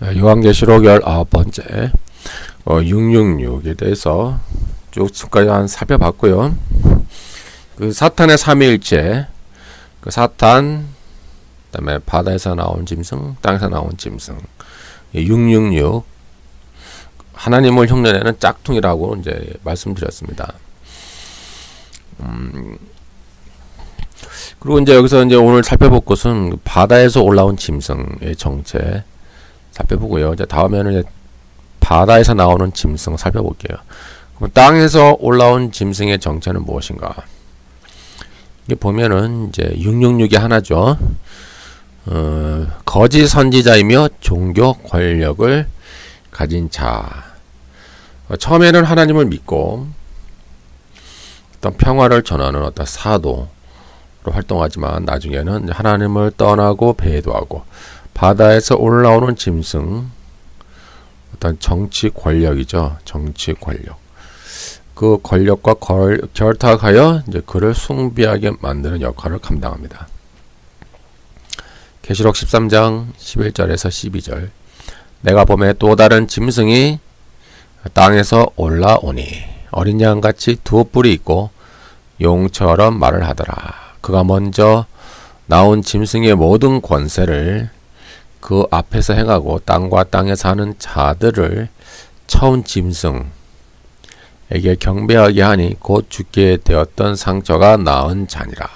요한계시록 19번째 666에 대해서 쭉 지금까지 한 살펴봤고요. 그 사탄의 삼위일체, 그 사탄, 그 다음에 바다에서 나온 짐승, 땅에서 나온 짐승, 666 하나님을 흉내내는 짝퉁이라고 이제 말씀드렸습니다. 그리고 이제 여기서 이제 오늘 살펴볼 것은 바다에서 올라온 짐승의 정체 살펴보고요. 이제 다음에는 이제 바다에서 나오는 짐승 살펴볼게요. 그럼 땅에서 올라온 짐승의 정체는 무엇인가? 이게 보면은 이제 666이 하나죠. 거짓 선지자이며 종교 권력을 가진 자. 처음에는 하나님을 믿고 어떤 평화를 전하는 어떤 사도로 활동하지만 나중에는 하나님을 떠나고 배도하고 바다에서 올라오는 짐승, 어떤 정치 권력이죠. 정치 권력. 그 권력과 결탁하여 이제 그를 숭배하게 만드는 역할을 감당합니다. 계시록 13장 11절에서 12절. 내가 보매 또 다른 짐승이 땅에서 올라오니 어린 양같이 두 뿔이 있고 용처럼 말을 하더라. 그가 먼저 나온 짐승의 모든 권세를 그 앞에서 행하고 땅과 땅에 사는 자들을 처음 짐승에게 경배하게 하니 곧 죽게 되었던 상처가 나은 자니라.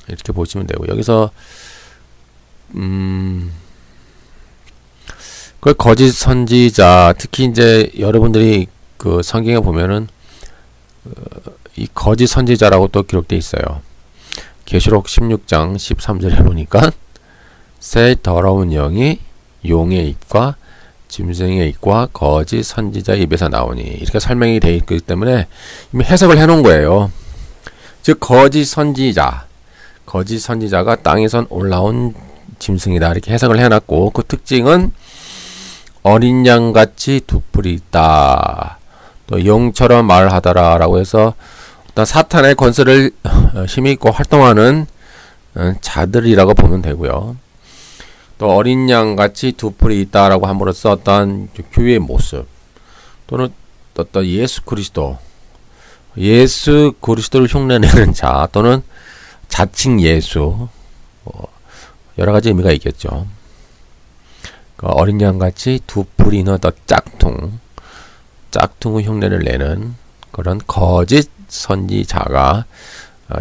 이렇게 보시면 되고, 여기서 그 거짓 선지자, 특히 이제 여러분들이 그 성경에 보면은 이 거짓 선지자라고 또 기록되어 있어요. 계시록 16장 13절에 보니까 새 더러운 영이 용의 입과 짐승의 입과 거짓 선지자 입에서 나오니, 이렇게 설명이 되어 있기 때문에 이미 해석을 해 놓은 거예요. 즉 거짓 선지자가 땅에선 올라온 짐승이다, 이렇게 해석을 해놨고, 그 특징은 어린 양같이 두 뿔이 있다, 또 용처럼 말하더라 라고 해서 어떤 사탄의 권세를 힘있고 활동하는 자들이라고 보면 되고요. 또 어린 양같이 두 뿔이 있다라고 함으로써 어떤 교회의 모습, 또는 어떤 예수 그리스도를 흉내내는 자, 또는 자칭 예수, 여러가지 의미가 있겠죠. 어린 양같이 두 뿔이 있는 어떤 짝퉁의 흉내를 내는 그런 거짓 선지자가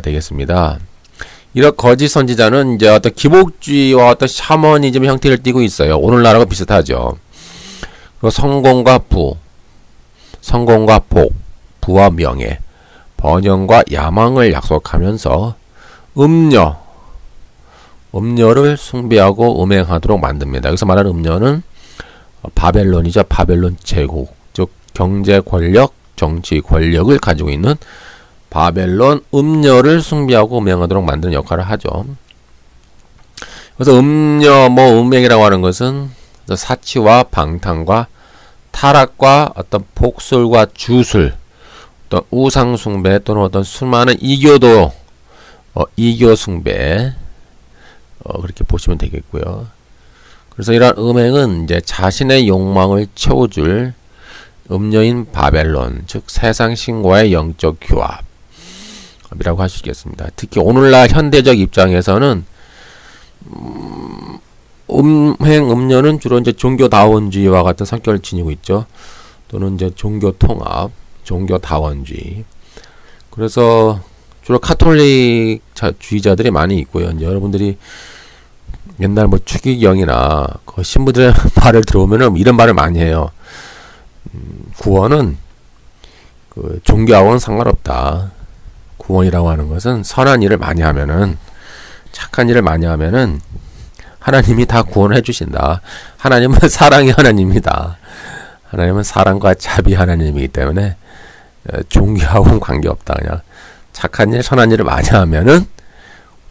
되겠습니다. 이런 거짓 선지자는 이제 어떤 기복주의와 어떤 샤머니즘 형태를 띠고 있어요. 오늘날하고 비슷하죠. 그리고 성공과 복, 부와 명예, 번영과 야망을 약속하면서 음료를 숭배하고 음행하도록 만듭니다. 여기서 말하는 음료는 바벨론이죠. 바벨론 제국, 즉 경제 권력, 정치 권력을 가지고 있는 바벨론 음료를 숭배하고 음행하도록 만드는 역할을 하죠. 그래서 음행이라고 하는 것은 사치와 방탕과 타락과 어떤 복술과 주술, 어떤 우상 숭배, 또는 어떤 수많은 이교 숭배, 그렇게 보시면 되겠고요. 그래서 이러한 음행은 이제 자신의 욕망을 채워줄 음료인 바벨론, 즉 세상 신과의 영적 규합이라고 할 수 있겠습니다. 특히 오늘날 현대적 입장에서는 음료는 주로 이제 종교다원주의와 같은 성격을 지니고 있죠. 또는 이제 종교통합, 종교다원주의. 그래서 주로 카톨릭주의자들이 많이 있고요. 이제 여러분들이 옛날 뭐 추기경이나 그 신부들의 말을 들어보면은 이런 말을 많이 해요. 구원은 그 종교하고는 상관없다. 구원이라고 하는 것은 선한 일을 많이 하면은, 착한 일을 많이 하면은 하나님이 다 구원을 해주신다. 하나님은 사랑의 하나님이다. 하나님은 사랑과 자비 하나님이기 때문에 종교하고는 관계없다. 그냥 착한 일, 선한 일을 많이 하면은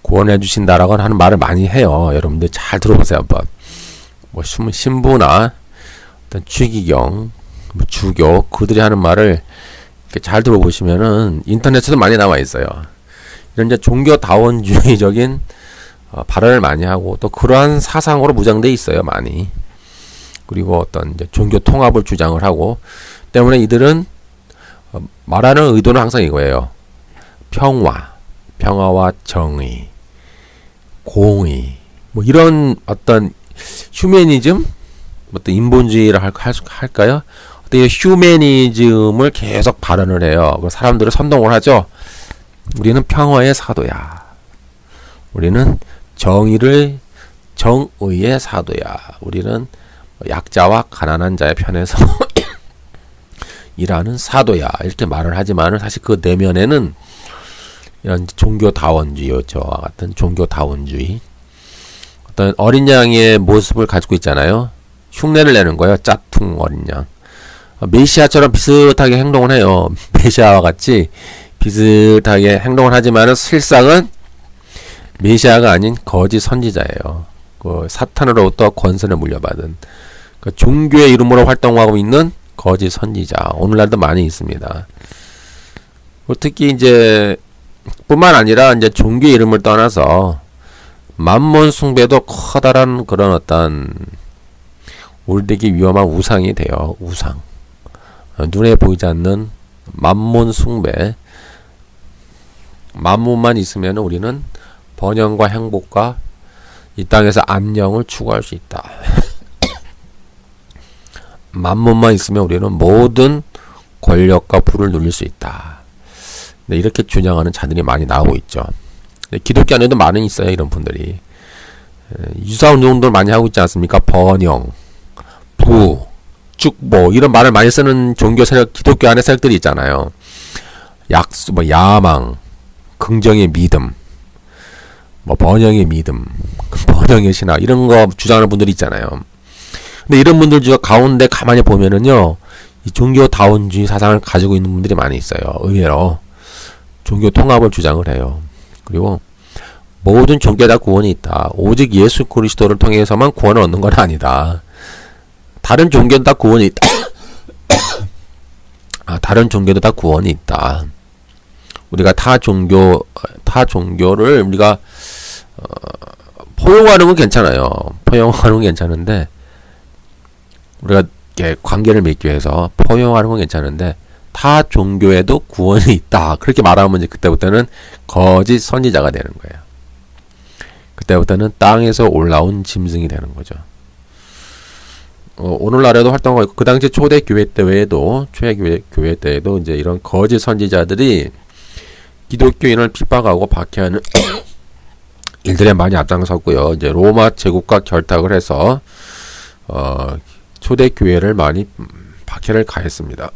구원해 주신다라고 하는 말을 많이 해요. 여러분들 잘 들어보세요, 한번. 뭐 신부나 어떤 추기경, 주교, 그들이 하는 말을 이렇게 잘 들어보시면은 인터넷에도 많이 나와 있어요. 이런 이제 종교다원주의적인 발언을 많이 하고 또 그러한 사상으로 무장돼 있어요, 많이. 그리고 어떤 이제 종교 통합을 주장을 하고 때문에 이들은 말하는 의도는 항상 이거예요. 평화와 정의, 공의, 뭐 이런 어떤 휴머니즘, 어떤 인본주의를 할까요? 어떤 휴머니즘을 계속 발언을 해요. 사람들을 선동을 하죠. 우리는 평화의 사도야. 우리는 정의의 사도야. 우리는 약자와 가난한 자의 편에서 일하는 사도야. 이렇게 말을 하지만 사실 그 내면에는 이런 종교다원주의, 저와 같은 종교다원주의, 어떤 어린 양의 모습을 가지고 있잖아요. 흉내를 내는 거예요. 짝퉁 어린 양. 메시아처럼 비슷하게 행동을 해요. 메시아와 같이 비슷하게 행동을 하지만은 실상은 메시아가 아닌 거짓 선지자예요. 그 사탄으로부터 권세를 물려받은 그 종교의 이름으로 활동하고 있는 거짓 선지자. 오늘날도 많이 있습니다. 특히 이제 뿐만 아니라 이제 종교의 이름을 떠나서 만몬 숭배도 커다란 그런 어떤 우리에게 위험한 우상이 돼요. 우상. 눈에 보이지 않는 만몬 숭배. 만몬만 있으면 우리는 번영과 행복과 이 땅에서 안녕을 추구할 수 있다. 만몬만 있으면 우리는 모든 권력과 부를 누릴 수 있다. 네, 이렇게 주장하는 자들이 많이 나오고 있죠. 네, 기독교 안에도 많이 있어요. 이런 분들이. 유사운동들 많이 하고 있지 않습니까? 번영, 부, 축복 이런 말을 많이 쓰는 종교 세력, 기독교 안에 세력들이 있잖아요. 약수, 야망, 긍정의 믿음, 번영의 믿음, 번영의 신학 이런 거 주장하는 분들이 있잖아요. 근데 이런 분들 중 가운데 가만히 보면은요, 이 종교다원주의 사상을 가지고 있는 분들이 많이 있어요. 의외로 종교 통합을 주장을 해요. 그리고 모든 종교에 다 구원이 있다. 오직 예수 그리스도를 통해서만 구원을 얻는 건 아니다. 다른 종교도 다 구원이 있다. 다른 종교도 다 구원이 있다. 우리가 타 종교를 우리가 포용하는 건 괜찮아요. 포용하는 건 괜찮은데 우리가 관계를 맺기 위해서 포용하는 건 괜찮은데 타 종교에도 구원이 있다. 그렇게 말하면 이제 그때부터는 거짓 선지자가 되는 거예요. 그때부터는 땅에서 올라온 짐승이 되는 거죠. 오늘날에도 활동하고 있고 그 당시 초대 교회 때 외에도 교회 때에도 이제 이런 거짓 선지자들이 기독교인을 핍박하고 박해하는 일들에 많이 앞장섰고요. 이제 로마 제국과 결탁을 해서 초대 교회를 많이 박해를 가했습니다.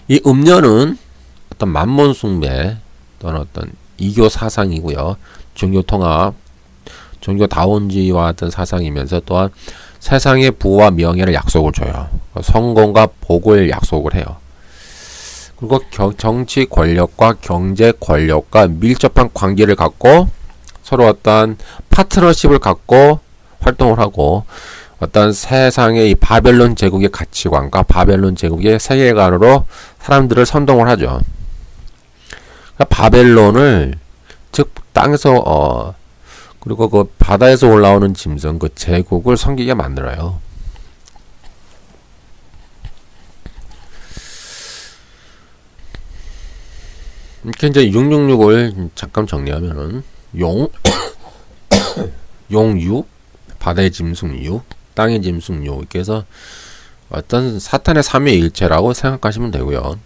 이 음녀는 어떤 만몬 숭배 또는 어떤 이교 사상이고요. 종교 통합, 종교 다원주의와 같은 사상이면서 또한 세상의 부와 명예를 약속을 줘요. 성공과 복을 약속을 해요. 그리고 정치 권력과 경제 권력과 밀접한 관계를 갖고 서로 어떤 파트너십을 갖고 활동을 하고 어떤 세상의 이 바벨론 제국의 가치관과 바벨론 제국의 세계관으로 사람들을 선동을 하죠. 그러니까 바벨론을 즉 땅에서 그리고 그 바다에서 올라오는 짐승 그 제국을 섬기게 만들어요. 이렇게 이제 666을 잠깐 정리하면은 용유, 바다의 짐승 유, 땅의 짐승 유 이렇게 해서 어떤 사탄의 삼위일체라고 생각하시면 되고요.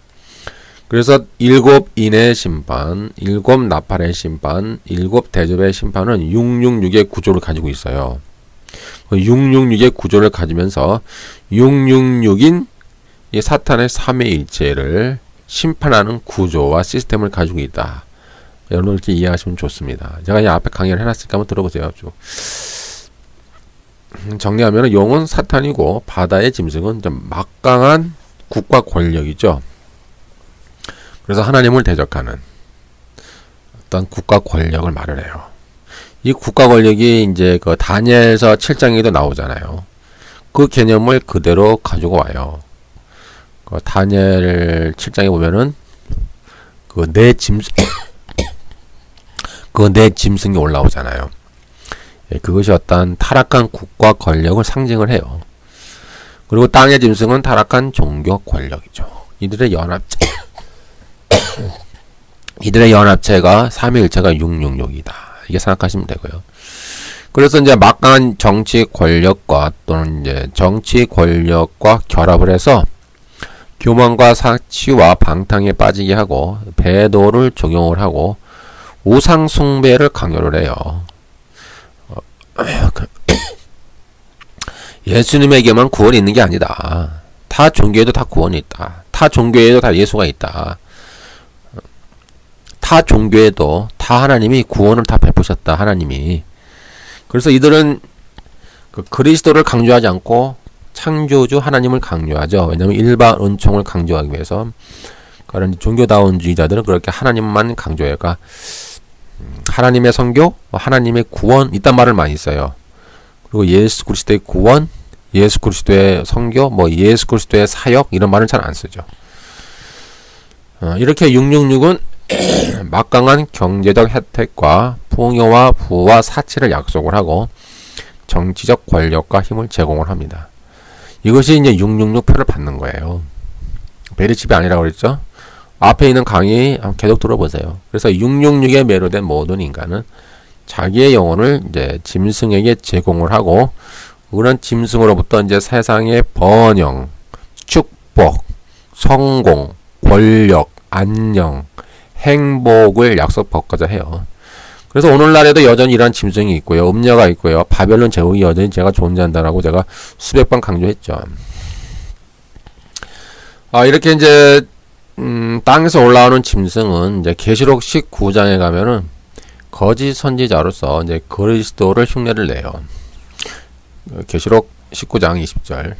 그래서 7인의 심판, 7 나팔의 심판, 7 대접의 심판은 666의 구조를 가지고 있어요. 666의 구조를 가지면서 666인 이 사탄의 삼위일체를 심판하는 구조와 시스템을 가지고 있다. 여러분 이렇게 이해하시면 좋습니다. 제가 이 앞에 강의를 해놨으니까 한번 들어보세요. 쭉. 정리하면 용은 사탄이고 바다의 짐승은 좀 막강한 국가 권력이죠. 그래서 하나님을 대적하는 어떤 국가 권력을 말을 해요. 이 국가 권력이 이제 그 다니엘서 7장에도 나오잖아요. 그 개념을 그대로 가지고 와요. 그 다니엘 7장에 보면은 그 내 짐승 그 내 짐승이 올라오잖아요. 예, 그것이 어떤 타락한 국가 권력을 상징을 해요. 그리고 땅의 짐승은 타락한 종교 권력이죠. 이들의 연합체가 삼위일체가 666이다. 이게 생각하시면 되고요. 그래서 이제 막강한 정치 권력과 또는 이제 정치 권력과 결합을 해서 교만과 사치와 방탕에 빠지게 하고 배도를 적용을 하고 우상 숭배를 강요를 해요. 예수님에게만 구원이 있는 게 아니다. 타 종교에도 다 구원이 있다. 타 종교에도 다 예수가 있다. 타 종교에도 다 하나님이 구원을 다 베푸셨다. 하나님이. 그래서 이들은 그 그리스도를 강조하지 않고 창조주 하나님을 강조하죠. 왜냐하면 일반 은총을 강조하기 위해서. 그런 종교다운주의자들은 그렇게 하나님만 강조해요. 그러니까 하나님의 선교, 하나님의 구원 이딴 말을 많이 써요. 그리고 예수 그리스도의 구원, 예수 그리스도의 선교, 뭐 예수 그리스도의 사역 이런 말은 잘 안 쓰죠. 이렇게 666은 막강한 경제적 혜택과 풍요와 부와 사치를 약속을 하고 정치적 권력과 힘을 제공을 합니다. 이것이 이제 666표를 받는 거예요. 베리칩이 아니라고 그랬죠? 앞에 있는 강의 계속 들어보세요. 그래서 666에 매료된 모든 인간은 자기의 영혼을 이제 짐승에게 제공을 하고 그런 짐승으로부터 이제 세상의 번영, 축복, 성공, 권력, 안녕, 행복을 약속받고자 해요. 그래서 오늘날에도 여전히 이런 짐승이 있고요. 음녀가 있고요. 바벨론 제국이 여전히 제가 존재한다라고 제가 수백 번 강조했죠. 이렇게 이제 땅에서 올라오는 짐승은 이제 계시록 19장에 가면은 거짓 선지자로서 이제 그리스도를 흉내를 내요. 계시록 19장 20절.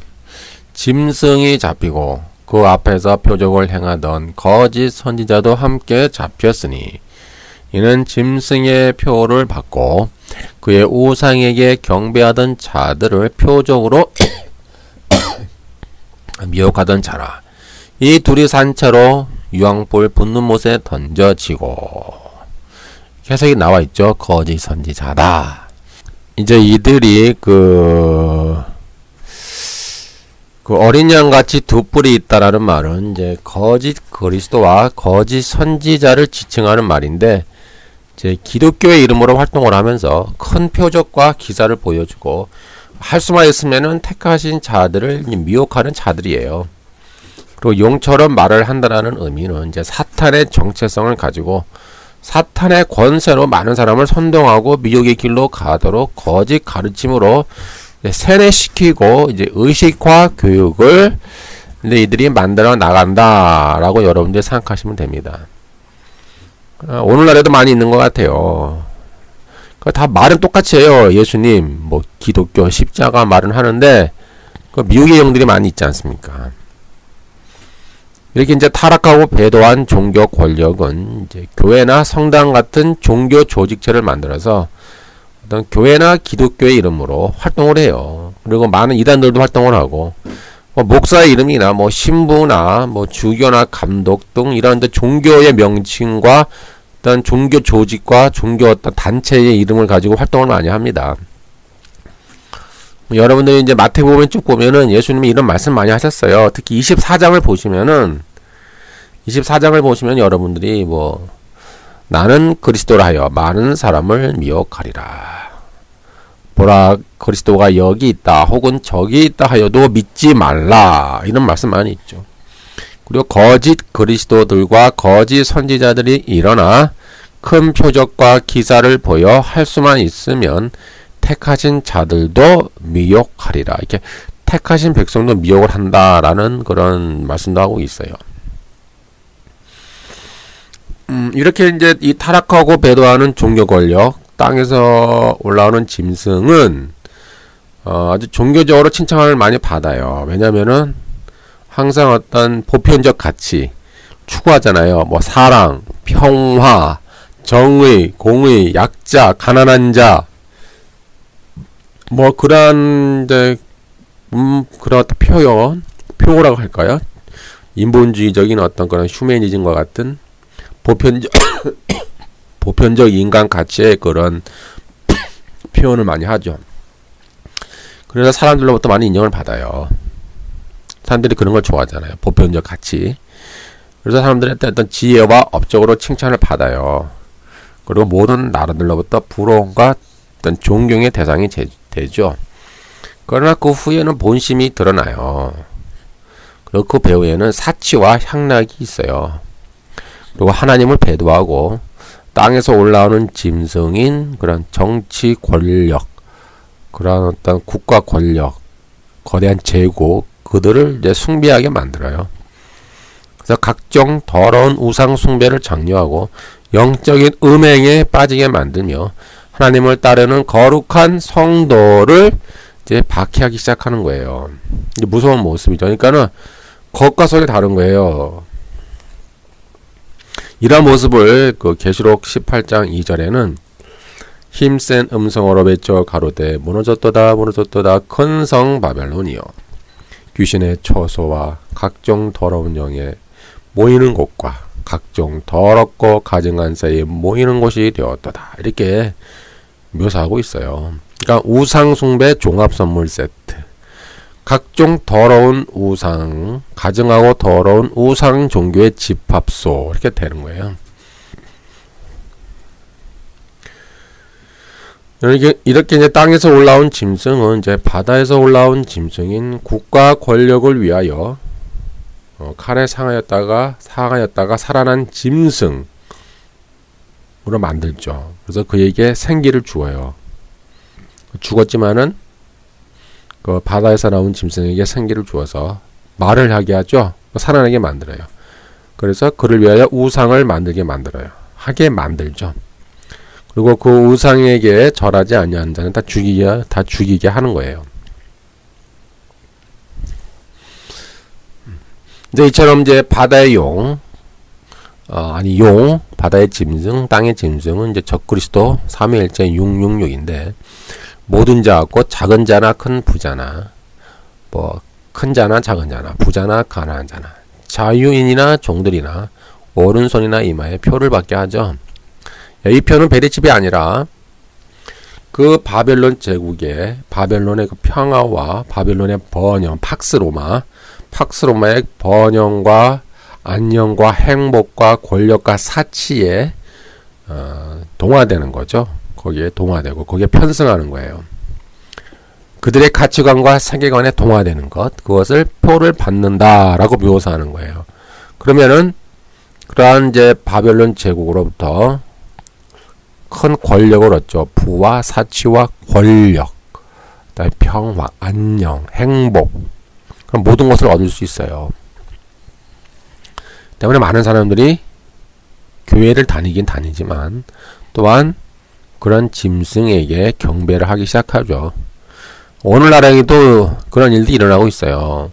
짐승이 잡히고 그 앞에서 표적을 행하던 거짓 선지자도 함께 잡혔으니 이는 짐승의 표를 받고 그의 우상에게 경배하던 자들을 표적으로 미혹하던 자라. 이 둘이 산채로 유황불 붙는 못에 던져지고 해석이 나와 있죠. 거짓 선지자다. 이제 이들이 그 어린 양같이 두 뿔이 있다라는 말은 이제 거짓 그리스도와 거짓 선지자를 지칭하는 말인데 이제 기독교의 이름으로 활동을 하면서 큰 표적과 기사를 보여주고 할 수만 있으면은 택하신 자들을 미혹하는 자들이에요. 그리고 용처럼 말을 한다라는 의미는 이제 사탄의 정체성을 가지고 사탄의 권세로 많은 사람을 선동하고 미혹의 길로 가도록 거짓 가르침으로 세뇌시키고 이제 의식화 교육을 이제 이들이 만들어 나간다라고 여러분들이 생각하시면 됩니다. 오늘날에도 많이 있는 것 같아요. 다 말은 똑같이 해요. 예수님, 뭐 기독교, 십자가 말은 하는데 그 미혹의 영들이 많이 있지 않습니까? 이렇게 이제 타락하고 배도한 종교 권력은 이제 교회나 성당 같은 종교 조직체를 만들어서 어떤 교회나 기독교의 이름으로 활동을 해요. 그리고 많은 이단들도 활동을 하고 뭐 목사의 이름이나 뭐 신부나 뭐 주교나 감독 등 이런 종교의 명칭과 어떤 종교 조직과 종교 어떤 단체의 이름을 가지고 활동을 많이 합니다. 여러분들이 이제 마태복음 쭉 보면은 예수님이 이런 말씀 많이 하셨어요. 특히 24장을 보시면 여러분들이 뭐 나는 그리스도라 하여 많은 사람을 미혹하리라. 보라 그리스도가 여기 있다 혹은 저기 있다 하여도 믿지 말라. 이런 말씀 많이 있죠. 그리고 거짓 그리스도들과 거짓 선지자들이 일어나 큰 표적과 기사를 보여 할 수만 있으면 택하신 자들도 미혹하리라. 이렇게 택하신 백성도 미혹을 한다라는 그런 말씀도 하고 있어요. 이렇게 이제 이 타락하고 배도하는 종교 권력, 땅에서 올라오는 짐승은 아주 종교적으로 칭찬을 많이 받아요. 왜냐면은 항상 어떤 보편적 가치 추구하잖아요. 뭐 사랑, 평화, 정의, 공의, 약자, 가난한 자, 뭐 그런 그런 표라고 할까요? 인본주의적인 어떤 그런 휴머니즘과 같은 보편적 인간 가치의 그런 표현을 많이 하죠. 그래서 사람들로부터 많이 인정을 받아요. 사람들이 그런 걸 좋아하잖아요. 보편적 가치. 그래서 사람들한테 어떤 지혜와 업적으로 칭찬을 받아요. 그리고 모든 나라들로부터 부러움과 어떤 존경의 대상이 되죠. 그러나 그 후에는 본심이 드러나요. 그리고 그 배후에는 사치와 향락이 있어요. 그리고 하나님을 배도하고 땅에서 올라오는 짐승인 그런 정치 권력, 그런 어떤 국가 권력, 거대한 제국, 그들을 이제 숭배하게 만들어요. 그래서 각종 더러운 우상 숭배를 장려하고 영적인 음행에 빠지게 만들며 하나님을 따르는 거룩한 성도를 이제 박해하기 시작하는 거예요. 이제 무서운 모습이죠. 그러니까는 겉과 속이 다른 거예요. 이런 모습을 그 계시록 18장 2절에는 힘센 음성으로 외쳐 가로되 무너졌도다 무너졌도다 큰 성 바벨론이여 귀신의 처소와 각종 더러운 영에 모이는 곳과 각종 더럽고 가증한 새에 모이는 곳이 되었도다. 이렇게 묘사하고 있어요. 그러니까 우상 숭배 종합 선물 세트, 각종 더러운 우상, 가증하고 더러운 우상 종교의 집합소, 이렇게 되는 거예요. 이렇게 이제 땅에서 올라온 짐승은 이제 바다에서 올라온 짐승인 국가 권력을 위하여 칼에 상하였다가 살아난 짐승으로 만들죠. 그래서 그에게 생기를 주어요. 죽었지만은 그 바다에서 나온 짐승에게 생기를 주어서 말을 하게 하죠. 살아나게 만들어요. 그래서 그를 위하여 우상을 하게 만들죠. 그리고 그 우상에게 절하지 아니하는 자는 다 죽이게 하는 거예요. 이제 이처럼 이제 바다의 바다의 짐승, 땅의 짐승은 이제 적그리스도 삼위일체 666인데 모든 자, 곧 작은 자나 큰 부자나 뭐 큰 자나 작은 자나 부자나 가난한 자나 자유인이나 종들이나 오른손이나 이마에 표를 받게 하죠. 이 표는 베리칩이 아니라 그 바벨론 제국의 바벨론의 그 평화와 바벨론의 번영, 팍스로마의 번영과 안녕과 행복과 권력과 사치에 동화되는 거죠. 거기에 동화되고 거기에 편승하는 거예요. 그들의 가치관과 세계관에 동화되는 것, 그것을 표를 받는다라고 묘사하는 거예요. 그러면은 그러한 이제 바벨론 제국으로부터 큰 권력을 얻죠. 부와 사치와 권력, 그다음에 평화, 안녕, 행복, 그럼 모든 것을 얻을 수 있어요. 때문에 많은 사람들이 교회를 다니긴 다니지만 또한 그런 짐승에게 경배를 하기 시작하죠. 오늘날에도 그런 일들이 일어나고 있어요.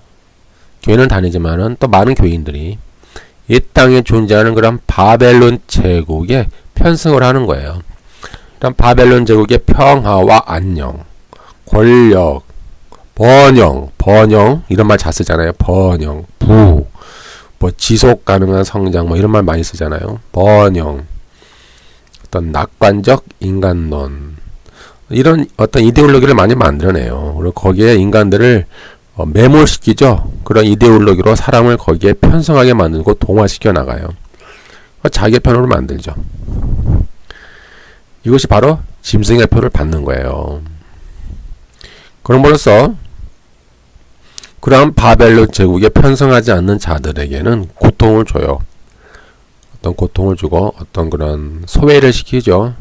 교회는 다니지만은 또 많은 교인들이 이 땅에 존재하는 그런 바벨론 제국에 편승을 하는 거예요. 그럼 바벨론 제국의 평화와 안녕, 권력, 번영 이런 말 잘 쓰잖아요. 번영, 뭐 지속 가능한 성장 뭐 이런 말 많이 쓰잖아요. 번영, 어떤 낙관적 인간론 이런 어떤 이데올로기를 많이 만들어내요. 그리고 거기에 인간들을 매몰시키죠. 그런 이데올로기로 사람을 거기에 편성하게 만들고 동화시켜 나가요. 자기의 편으로 만들죠. 이것이 바로 짐승의 표를 받는 거예요. 그럼으로써 그러한 바벨론 제국에 편성하지 않는 자들에게는 고통을 줘요. 어떤 고통을 주고 어떤 그런 소외를 시키죠.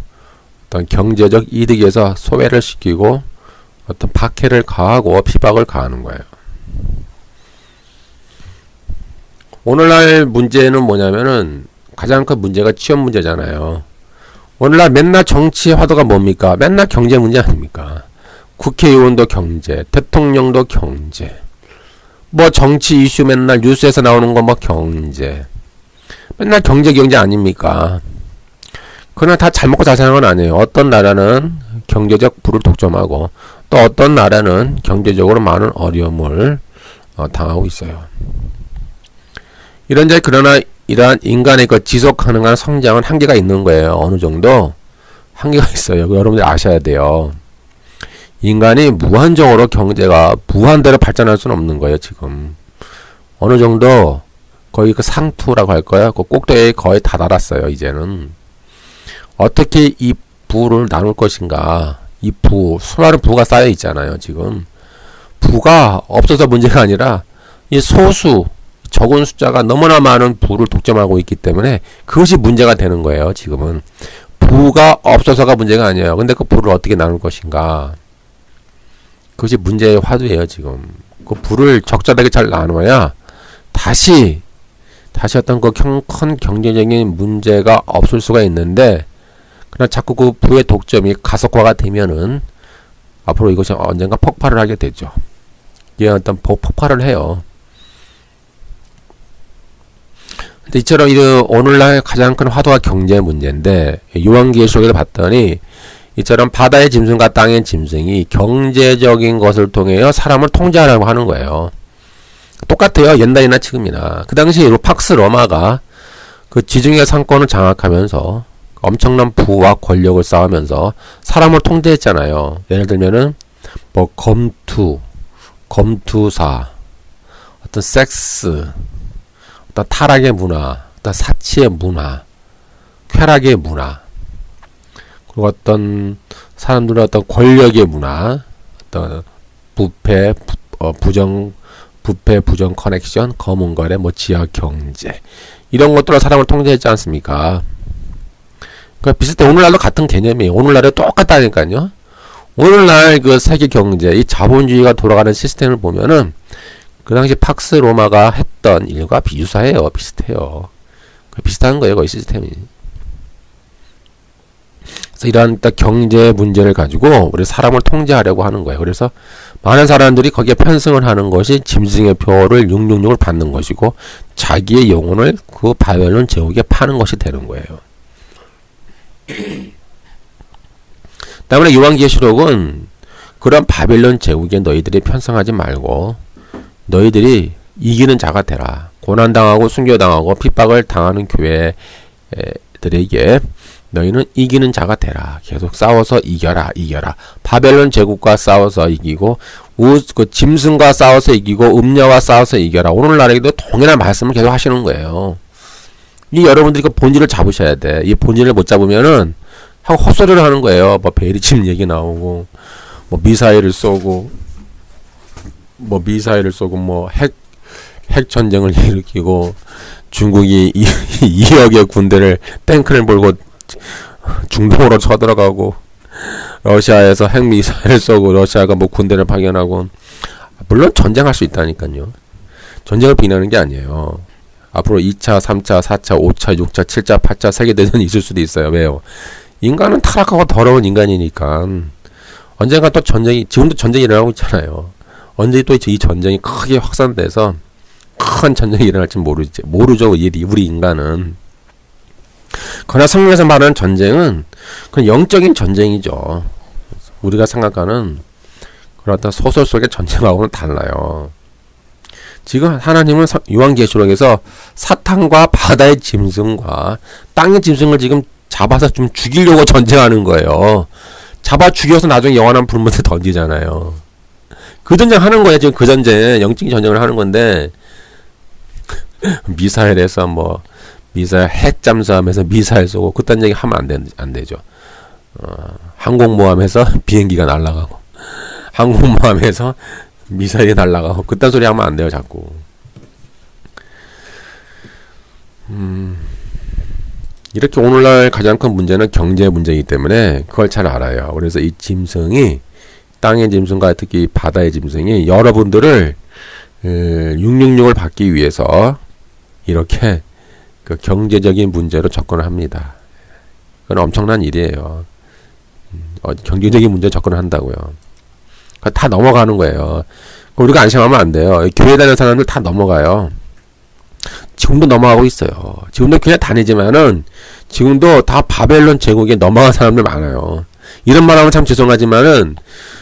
어떤 경제적 이득에서 소외를 시키고 어떤 박해를 가하고 피박을 가하는 거예요. 오늘날 문제는 뭐냐면은 가장 큰 문제가 취업 문제잖아요. 오늘날 맨날 정치의 화두가 뭡니까? 맨날 경제 문제 아닙니까? 국회의원도 경제, 대통령도 경제, 뭐 정치 이슈 맨날 뉴스에서 나오는 거 뭐 경제, 맨날 경제 아닙니까? 그러나 다 잘 먹고 잘 사는 건 아니에요. 어떤 나라는 경제적 부를 독점하고 또 어떤 나라는 경제적으로 많은 어려움을 당하고 있어요. 그러나 이러한 인간의 그 지속 가능한 성장은 한계가 있는 거예요. 어느 정도 한계가 있어요. 여러분들 아셔야 돼요. 인간이 무한정으로 경제가 무한대로 발전할 수는 없는 거예요. 지금 어느 정도 거의 그 상투라고 할 거야. 그 꼭대기에 거의 다 달았어요. 이제는 어떻게 이 부를 나눌 것인가. 이 수많은 부가 쌓여 있잖아요. 지금 부가 없어서 문제가 아니라 이 소수 적은 숫자가 너무나 많은 부를 독점하고 있기 때문에 그것이 문제가 되는 거예요. 지금은 부가 없어서가 문제가 아니에요. 근데 그 부를 어떻게 나눌 것인가. 그것이 문제의 화두예요. 지금 그 부를 적절하게 잘 나눠야 다시 어떤 그 큰 경제적인 문제가 없을 수가 있는데, 그러나 자꾸 그 부의 독점이 가속화가 되면은 앞으로 이것이 언젠가 폭발을 하게 되죠. 이게 어떤 폭발을 해요. 근데 이처럼 오늘날 가장 큰 화두가 경제 문제인데, 요한계시록에서 봤더니 이처럼 바다의 짐승과 땅의 짐승이 경제적인 것을 통해 사람을 통제하려고 하는 거예요. 똑같아요. 옛날이나 지금이나. 그 당시 팍스 로마가 그 지중해 상권을 장악하면서 엄청난 부와 권력을 쌓으면서 사람을 통제했잖아요. 예를 들면은 뭐 검투사, 어떤 섹스, 어떤 타락의 문화, 어떤 사치의 문화, 쾌락의 문화, 그리고 어떤 사람들의 어떤 권력의 문화, 어떤 부패 부정 커넥션, 검은거래, 뭐 지역 경제, 이런 것들로 사람을 통제했지 않습니까? 그러니까 비슷해. 오늘날도 같은 개념이에요. 오늘날에 똑같다니까요. 오늘날 그 세계 경제, 이 자본주의가 돌아가는 시스템을 보면은 그 당시 팍스 로마가 했던 일과 비슷해요. 비슷한 거예요. 거의 시스템이. 그래서 이러한 경제 문제를 가지고 우리 사람을 통제하려고 하는 거예요. 그래서 많은 사람들이 거기에 편승을 하는 것이 짐승의 표를 666을 받는 것이고, 자기의 영혼을 그 바벨론 제국에 파는 것이 되는 거예요. 때문에 요한계시록은 그런 바벨론 제국에 너희들이 편승하지 말고 너희들이 이기는 자가 되라. 고난당하고 순교당하고 핍박을 당하는 교회들에게 너희는 이기는 자가 되라. 계속 싸워서 이겨라. 바벨론 제국과 싸워서 이기고, 그 짐승과 싸워서 이기고, 음녀와 싸워서 이겨라. 오늘날에도 동일한 말씀을 계속 하시는 거예요. 이 여러분들이 그 본질을 잡으셔야 돼. 이 본질을 못 잡으면은 하고 헛소리를 하는 거예요. 뭐 베리침 얘기 나오고, 뭐 미사일을 쏘고, 뭐 핵 전쟁을 일으키고, 중국이 2억의 군대를 탱크를 몰고 중동으로 쳐들어가고, 러시아에서 핵미사일을 쏘고, 러시아가 뭐 군대를 파견하고. 물론 전쟁할 수 있다니까요. 전쟁을 비난하는 게 아니에요. 앞으로 2차, 3차, 4차, 5차, 6차, 7차, 8차 세계대전이 있을 수도 있어요. 왜요? 인간은 타락하고 더러운 인간이니까 언젠가 또 전쟁이, 지금도 전쟁이 일어나고 있잖아요. 언제 또 이 전쟁이 크게 확산돼서 큰 전쟁이 일어날지 모르죠. 우리 인간은. 그러나 성경에서 말하는 전쟁은 그건 영적인 전쟁이죠. 우리가 생각하는 그런 어떤 소설 속의 전쟁하고는 달라요. 지금 하나님은 요한계시록에서 사탄과 바다의 짐승과 땅의 짐승을 지금 잡아서 좀 죽이려고 전쟁하는 거예요. 잡아 죽여서 나중에 영원한 불못에 던지잖아요. 그 전쟁 하는 거예요. 지금 그 전쟁, 영적인 전쟁을 하는 건데, 미사일에서 미사일 핵 잠수함에서 미사일 쏘고 그딴 얘기 하면 안 되죠. 항공모함에서 비행기가 날아가고, 항공모함에서 미사일이 날아가고, 그딴 소리 하면 안 돼요, 자꾸. 이렇게 오늘날 가장 큰 문제는 경제 문제이기 때문에 그걸 잘 알아요. 그래서 이 짐승이, 땅의 짐승과 특히 바다의 짐승이 여러분들을 666을 받기 위해서 이렇게 그 경제적인 문제로 접근을 합니다. 그건 엄청난 일이에요. 경제적인 문제에 접근을 한다고요. 다 넘어가는 거예요. 우리가 안심하면 안 돼요. 교회 다니는 사람들 다 넘어가요. 지금도 넘어가고 있어요. 지금도 교회 다니지만은 지금도 다 바벨론 제국에 넘어간 사람들 많아요. 이런 말 하면 참 죄송하지만은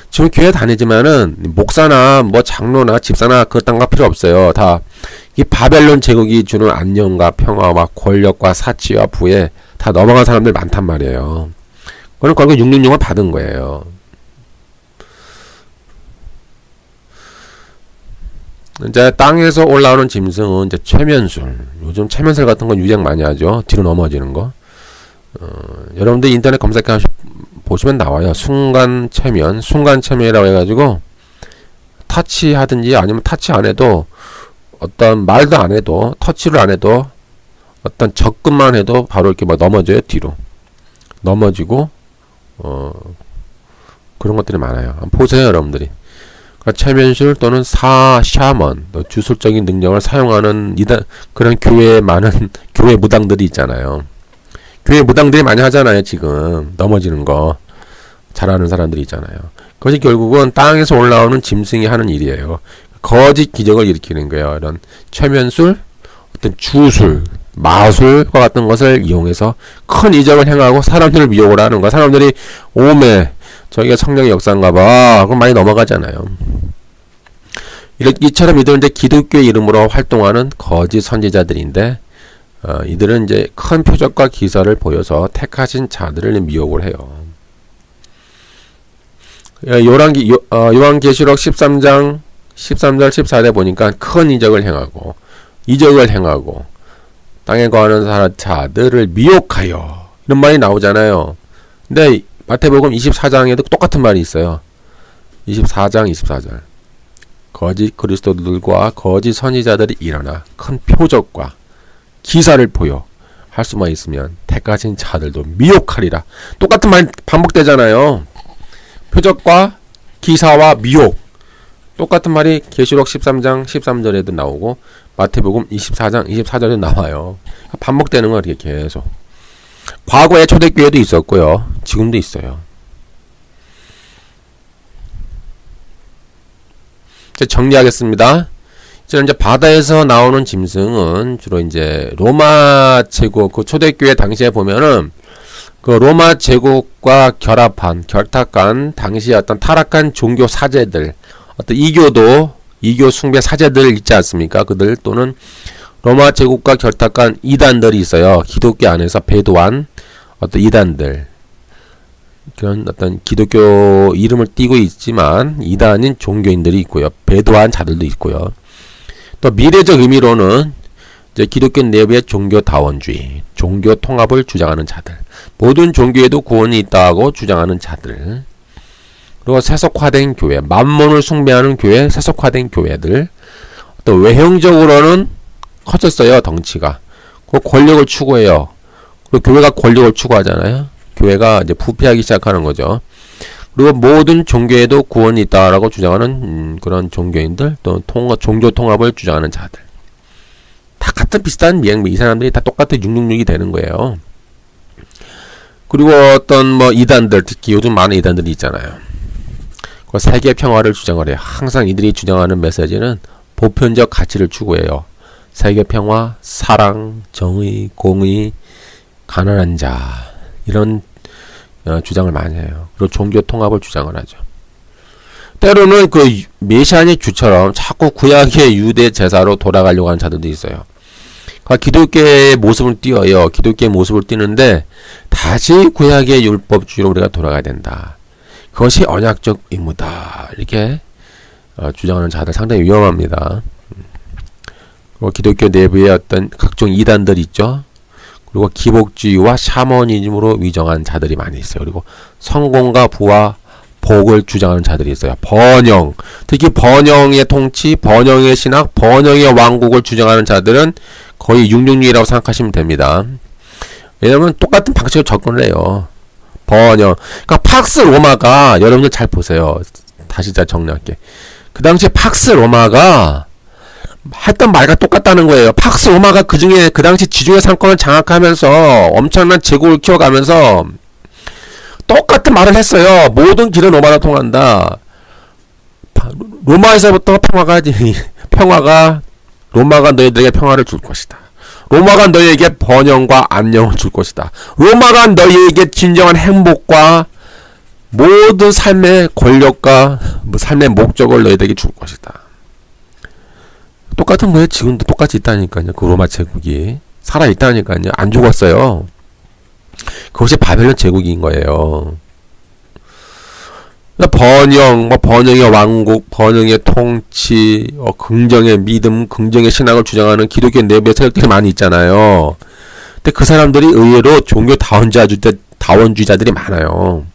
지금 교회 다니지만은 목사나 뭐 장로나 집사나 그딴 거 필요 없어요. 다 이 바벨론 제국이 주는 안녕과 평화와 권력과 사치와 부에 다 넘어간 사람들 많단 말이에요. 그건 결국 666을 받은 거예요. 이제 땅에서 올라오는 짐승은 이제 최면술. 요즘 최면술 같은 건 유행 많이 하죠. 뒤로 넘어지는 거. 여러분들 인터넷 검색해 보시면 나와요. 순간 최면, 순간 최면이라고 해가지고 터치하든지 아니면 터치 안 해도 어떤 말도 안 해도 터치를 안 해도 어떤 접근만 해도 바로 이렇게 막 넘어져요. 뒤로 넘어지고 그런 것들이 많아요. 한번 보세요, 여러분들이. 최면술 또는 샤먼, 주술적인 능력을 사용하는 그런 교회에 많은 교회 무당들이 있잖아요. 교회 무당들이 많이 하잖아요. 지금 넘어지는 거 잘하는 사람들이 있잖아요. 그것이 결국은 땅에서 올라오는 짐승이 하는 일이에요. 거짓 기적을 일으키는 거예요. 이런 최면술, 어떤 주술, 마술과 같은 것을 이용해서 큰 이적을 행하고 사람들을 미혹을 하는 거. 사람들이 오메 저기가 성령의 역사인가봐. 그럼 많이 넘어가잖아요. 이처럼 이들은 이제 기독교의 이름으로 활동하는 거짓 선지자들인데, 이들은 이제 큰 표적과 기사를 보여서 택하신 자들을 미혹을 해요. 요한계시록 13장 13절 14절에 보니까 큰 이적을 행하고 땅에 거하는 자들을 미혹하여 이런 말이 나오잖아요. 근데 마태복음 24장에도 똑같은 말이 있어요. 24장 24절. 거짓 그리스도들과 거짓 선지자들이 일어나 큰 표적과 기사를 보여 할 수만 있으면 택하신 자들도 미혹하리라. 똑같은 말 반복되잖아요. 표적과 기사와 미혹. 똑같은 말이 계시록 13장 13절에도 나오고 마태복음 24장 24절에도 나와요. 반복되는 거 이렇게 계속. 과거에 초대교회도 있었고요. 지금도 있어요. 이제 정리하겠습니다. 이제 바다에서 나오는 짐승은 주로 이제 로마 제국, 그 초대교회 당시에 보면은 그 로마 제국과 결탁한 당시에 어떤 타락한 종교 사제들, 어떤 이교 숭배 사제들 있지 않습니까? 그들 또는 로마 제국과 결탁한 이단들이 있어요. 기독교 안에서 배도한 어떤 이단들. 그런 어떤 기독교 이름을 띠고 있지만 이단인 종교인들이 있고요. 배도한 자들도 있고요. 또 미래적 의미로는 이제 기독교 내부의 종교다원주의, 종교 통합을 주장하는 자들. 모든 종교에도 구원이 있다고 주장하는 자들. 그리고 세속화된 교회, 만몬을 숭배하는 교회, 세속화된 교회들. 또 외형적으로는 커졌어요, 덩치가. 그 권력을 추구해요. 그리고 교회가 권력을 추구하잖아요. 교회가 이제 부패하기 시작하는 거죠. 그리고 모든 종교에도 구원이 있다라고 주장하는 그런 종교인들, 또 종교 통합을 주장하는 자들. 다 같은 비슷한 이 사람들이 다 똑같은 666이 되는 거예요. 그리고 어떤 이단들, 특히 요즘 많은 이단들이 있잖아요. 그 세계 평화를 주장을 해요. 항상 이들이 주장하는 메시지는 보편적 가치를 추구해요. 세계 평화, 사랑, 정의, 공의, 가난한 자 이런 주장을 많이 해요. 그리고 종교 통합을 주장을 하죠. 때로는 그 메시아의 주처럼 자꾸 구약의 유대 제사로 돌아가려고 하는 자들도 있어요. 그러니까 기독교의 모습을 띄어요. 기독교의 모습을 띄는데 다시 구약의 율법주의로 우리가 돌아가야 된다. 그것이 언약적 의무다. 이렇게 주장하는 자들 상당히 위험합니다. 그리고 기독교 내부에 어떤 각종 이단들 있죠. 그리고 기복주의와 샤머니즘으로 위정한 자들이 많이 있어요. 그리고 성공과 부와 복을 주장하는 자들이 있어요. 번영, 특히 번영의 통치, 번영의 신학, 번영의 왕국을 주장하는 자들은 거의 666이라고 생각하시면 됩니다. 왜냐면 똑같은 방식으로 접근을 해요. 번영. 그러니까 팍스 로마가 여러분들 잘 보세요. 다시 잘 정리할게. 그 당시에 팍스 로마가 했던 말과 똑같다는 거예요. 팍스 로마가 그 당시 지중해 상권을 장악하면서 엄청난 제국을 키워가면서 똑같은 말을 했어요. 모든 길은 로마로 통한다. 로마에서부터 평화가 로마가 너희들에게 평화를 줄 것이다. 로마가 너희에게 번영과 안녕을 줄 것이다. 로마가 너희에게 진정한 행복과 모든 삶의 권력과 삶의 목적을 너희들에게 줄 것이다. 똑같은 거예요. 지금도 똑같이 있다니까요. 그 로마 제국이 살아있다니까요. 안 죽었어요. 그것이 바벨론 제국인 거예요. 번영, 번영의 왕국, 번영의 통치, 긍정의 믿음, 긍정의 신앙을 주장하는 기독교 내부의 세력들이 많이 있잖아요. 근데 그 사람들이 의외로 종교 다원주의자들이 많아요.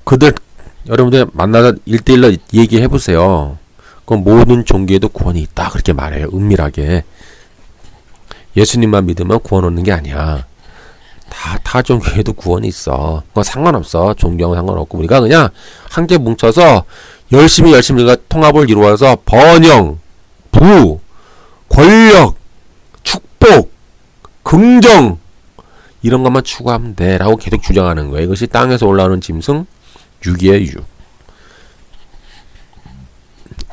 그들 여러분들 만나서 1대1로 얘기해보세요. 그럼 모든 종교에도 구원이 있다 그렇게 말해요. 은밀하게. 예수님만 믿으면 구원 얻는 게 아니야. 다 종교에도 구원이 있어. 그거 상관없어. 종교하고 상관없고 우리가 그냥 함께 뭉쳐서 열심히 우리가 통합을 이루어서 번영, 부, 권력, 축복, 긍정 이런 것만 추구하면 돼 라고 계속 주장하는 거예요. 이것이 땅에서 올라오는 짐승 6이에요. 6.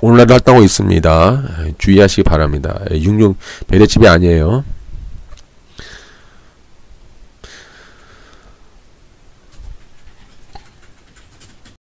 오늘날도 활동하고 있습니다. 주의하시기 바랍니다. 66 배대집이 아니에요.